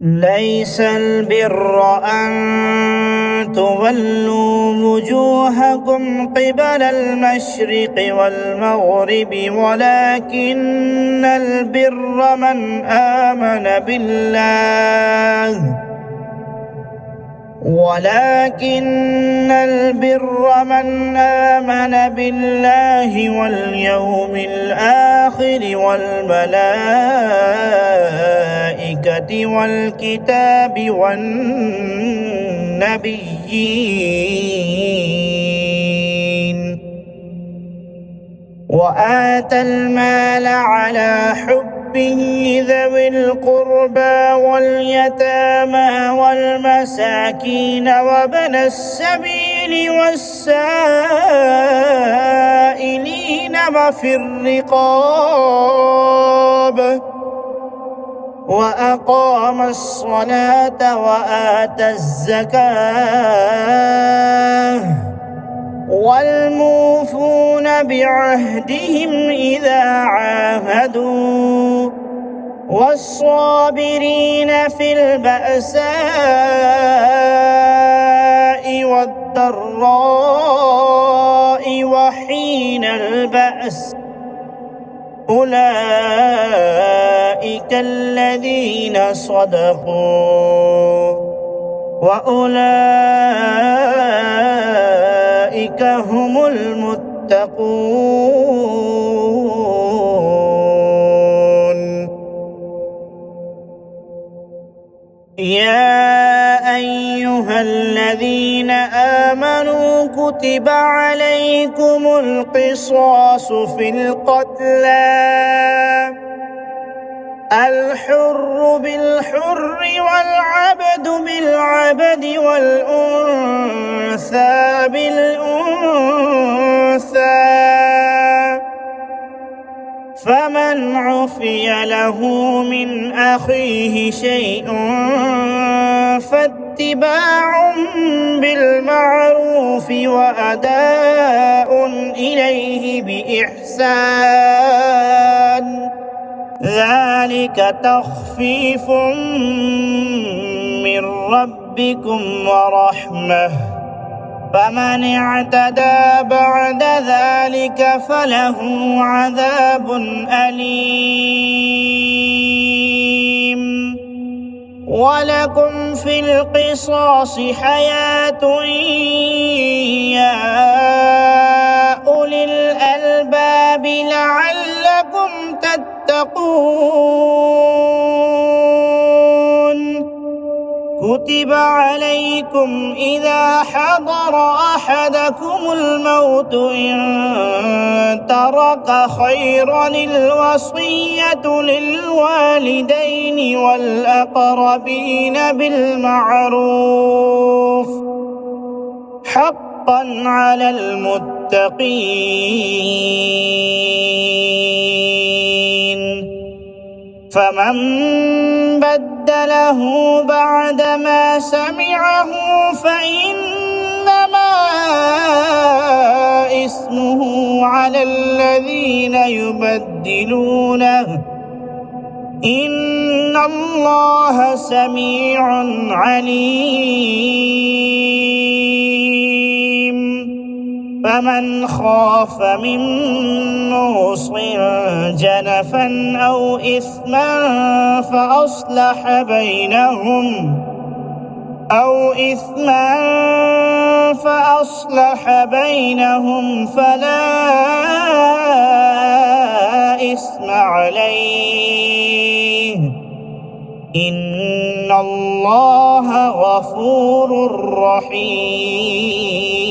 ليس البر أن تولوا وجوهكم قبل المشرق والمغرب ولكن البر من آمن بالله واليوم الآخر والملائكة والكتاب والنبيين وآتى المال على حبه ذوي القربى واليتامى والمساكين وابن السبيل والسائلين وفي الرقاب وأقام الصلاة وآتى الزكاة والموفون بعهدهم إذا عاهدوا والصابرين في البأساء والضراء وحين البأس أولئك الذين صدقوا وأولئك هم المتقون. يا أيها الذين آمنوا كتب عليكم القصاص في القتلى الحر بالحر والعبد بالعبد والأنثى بالأنثى فمن عفي له من أخيه شيء فاتباع بالمعروف وأداء إليه بإحسان ذلك تخفيف من ربكم ورحمة فمن اعتدى بعد ذلك فله عذاب أليم. ولكم في القصاص حياة يا أولي الألباب لعلكم تتقون. كتب عليكم إذا حضر أحدكم الموت إن ترك خيرا الوصية للوالدين والأقربين بالمعروف حقا على المتقين. فمن بدله بعدما سمعه فإنما إثمه على الذين يبدلونه إن الله سميع عليم. فمن خاف من موص جنفا أو إثما فأصلح بينهم فلا إثم عليه إن الله غفور رحيم.